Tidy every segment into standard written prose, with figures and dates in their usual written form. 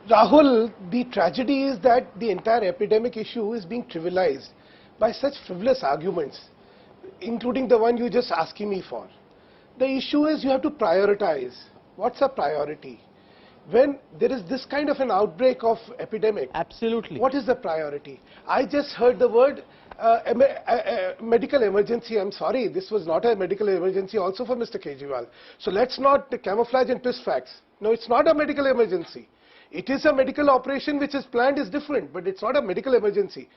Rahul, the tragedy is that the entire epidemic issue is being trivialized by such frivolous arguments, including the one you just asking me for. The issue is you have to prioritize. What's a priority? When there is this kind of an outbreak of epidemic, absolutely, what is the priority? I just heard the word medical emergency. I'm sorry, this was not a medical emergency also for Mr. Kejriwal. So let's not camouflage and twist facts. No, it's not a medical emergency. It is a medical operation which is planned is different, but it's not a medical emergency.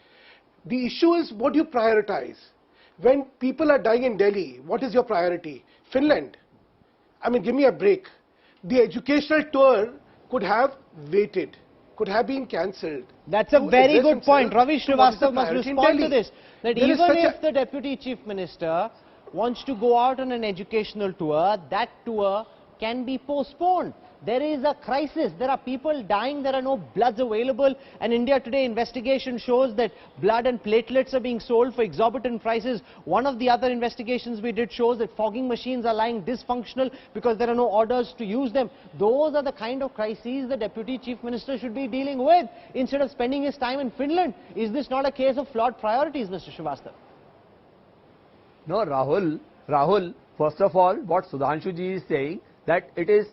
The issue is what you prioritize. When people are dying in Delhi, what is your priority? Finland. I mean, give me a break. The educational tour could have waited, could have been cancelled. That's a very good point. Ravi Srivastava must respond to this. That even if the Deputy Chief Minister wants to go out on an educational tour, that tour can be postponed. There is a crisis. There are people dying. There are no bloods available. And India Today investigation shows that blood and platelets are being sold for exorbitant prices. One of the other investigations we did shows that fogging machines are lying dysfunctional because there are no orders to use them. Those are the kind of crises the Deputy Chief Minister should be dealing with instead of spending his time in Finland. Is this not a case of flawed priorities, Mr. Srivastava? No, Rahul, first of all, what Sudhanshu ji is saying, that it is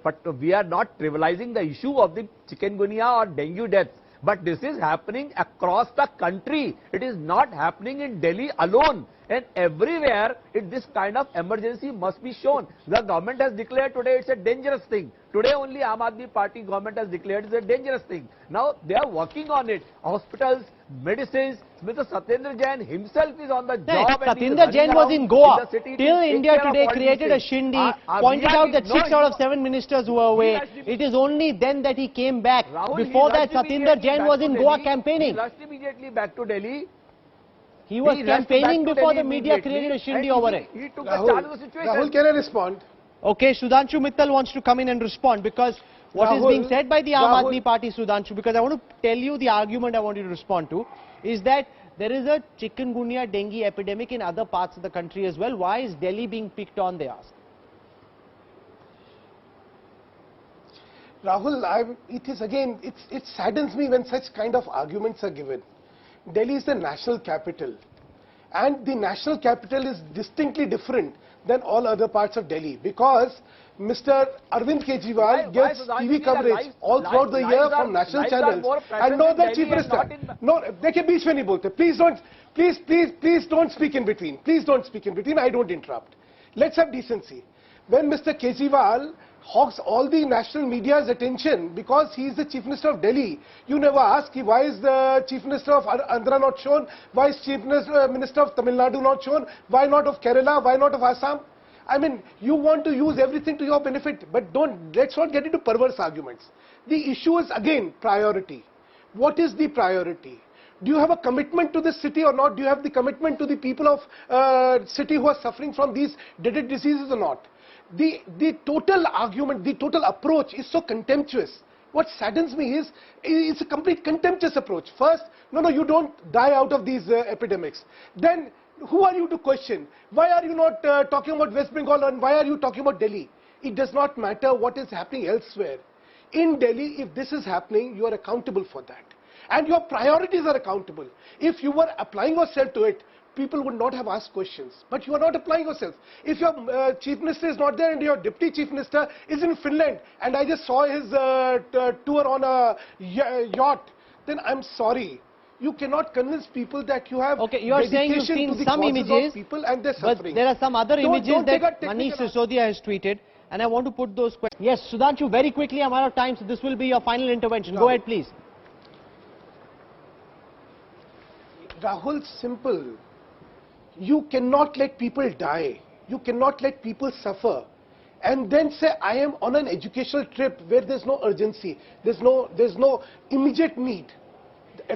but we are not trivializing the issue of the chikungunya or dengue deaths. But this is happening across the country. It is not happening in Delhi alone. And everywhere, this kind of emergency must be shown. The government has declared today it's a dangerous thing. Today only Aam Aadmi Party government has declared it's a dangerous thing. Now they are working on it. Hospitals, medicines. Mr. Satyendra Jain himself is on the job. Satyendra Jain was in Goa till India Today created a shindy, pointed out that 6 out of 7 ministers were away. It is only then that he came back. Before that, Satyendra Jain was in Goa campaigning. He rushed immediately back to Delhi. He was campaigning before the media created a shindy over it. He took charge of the situation. Rahul, can I respond? Okay, Sudhanshu Mittal wants to come in and respond because what is being said by the Aam Aadmi Party, Sudhanshu, because I want to tell you the argument I want you to respond to, is that there is a chikungunya dengue epidemic in other parts of the country as well. Why is Delhi being picked on, they ask? Rahul, it saddens me when such kind of arguments are given. Delhi is the national capital, and the national capital is distinctly different than all other parts of Delhi because Mr. Arvind Kejriwal gets TV coverage all throughout the year from national channels. And no, the Chief Minister. No, dekhiye beech mein nahi bolte. Please don't speak in between. Please don't speak in between. I don't interrupt. Let's have decency. When Mr. Kejriwal hogs all the national media's attention because he is the Chief Minister of Delhi, you never ask why is the Chief Minister of Andhra not shown, why is Chief Minister of Tamil Nadu not shown, why not of Kerala, why not of Assam? I mean, you want to use everything to your benefit, but let's not get into perverse arguments. The issue is again priority. What is the priority? Do you have a commitment to the city or not? Do you have the commitment to the people of city who are suffering from these dreaded diseases or not? The total argument, the total approach is so contemptuous. What saddens me is it's a complete contemptuous approach. First, no, you don't die out of these epidemics. Then, who are you to question? Why are you not talking about West Bengal and why are you talking about Delhi? It does not matter what is happening elsewhere. In Delhi, if this is happening, you are accountable for that. And your priorities are accountable. If you were applying yourself to it, people would not have asked questions. But you are not applying yourself. If your Chief Minister is not there and your Deputy Chief Minister is in Finland, and I just saw his tour on a yacht, then I'm sorry. You cannot convince people that you have you are saying you've seen some images, people and their but there are some other images that Manish Sisodia has tweeted, and I want to put those questions. Yes, Sudhanshu, very quickly, I'm out of time, so this will be your final intervention. Go ahead, please. Rahul, simple. You cannot let people die. You cannot let people suffer. And then say, I am on an educational trip where there's no urgency. There's no immediate need.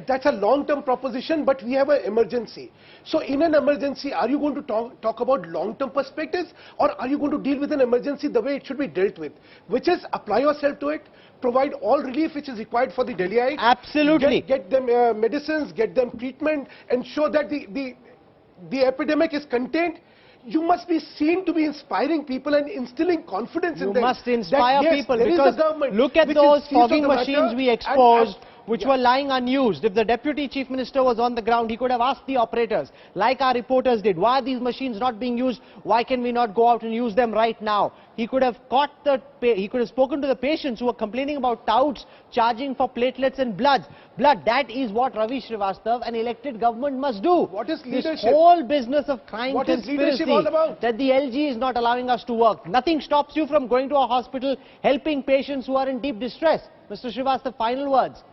That's a long-term proposition, but we have an emergency. So in an emergency, are you going to talk about long-term perspectives, or are you going to deal with an emergency the way it should be dealt with? Which is apply yourself to it, provide all relief which is required for the Delhiites. Absolutely. Get them medicines, get them treatment, ensure that the epidemic is contained. you must be seen to be inspiring people and instilling confidence in them. You must inspire that, yes, people, there is a because government look at which those is seized of fogging the matter machines we and- exposed, which were lying unused. If the Deputy Chief Minister was on the ground, he could have asked the operators, like our reporters did, why are these machines not being used? Why can we not go out and use them right now? He could have he could have spoken to the patients who were complaining about touts charging for platelets and blood. That is what Ravi Srivastava, an elected government, must do. What is This leadership? whole business of crime What is conspiracy leadership all about? that the LG is not allowing us to work. Nothing stops you from going to a hospital, helping patients who are in deep distress. Mr. Srivastava, final words.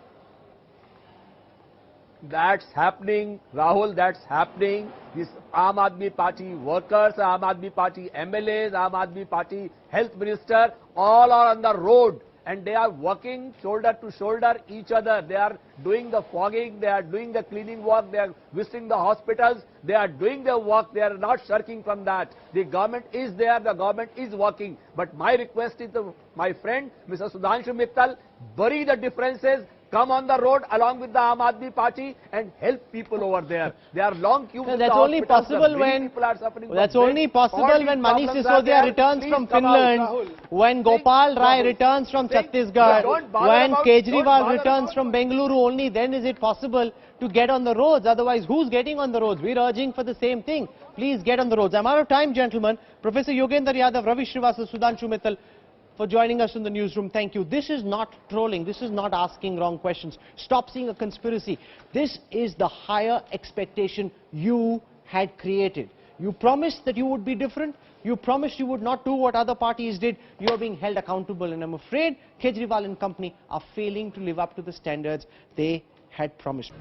That's happening, Rahul, that's happening. These Aam Aadmi Party workers, Aam Aadmi Party MLAs, Aam Aadmi Party Health Minister, all are on the road and they are working shoulder to shoulder each other. They are doing the fogging, they are doing the cleaning work, they are visiting the hospitals, they are doing their work, they are not shirking from that. The government is there, the government is working. But my request is to my friend, Mr. Sudhanshu Mittal, bury the differences, come on the road along with the Aam Aadmi Party and help people over there. There are long queues. No, that's only possible when Manish Sisodia returns from Finland, when Gopal Rai returns from Chhattisgarh, when Kejriwal returns from Bengaluru. Only then is it possible to get on the roads. Otherwise, who's getting on the roads? We're urging for the same thing. Please get on the roads. I'm out of time, gentlemen. Professor Yogendra Yadav, Ravi Srivastava, Sudhanshu Mittal, for joining us in the newsroom. Thank you. This is not trolling. This is not asking wrong questions. Stop seeing a conspiracy. This is the higher expectation you had created. You promised that you would be different. You promised you would not do what other parties did. You are being held accountable. And I'm afraid Kejriwal and company are failing to live up to the standards they had promised.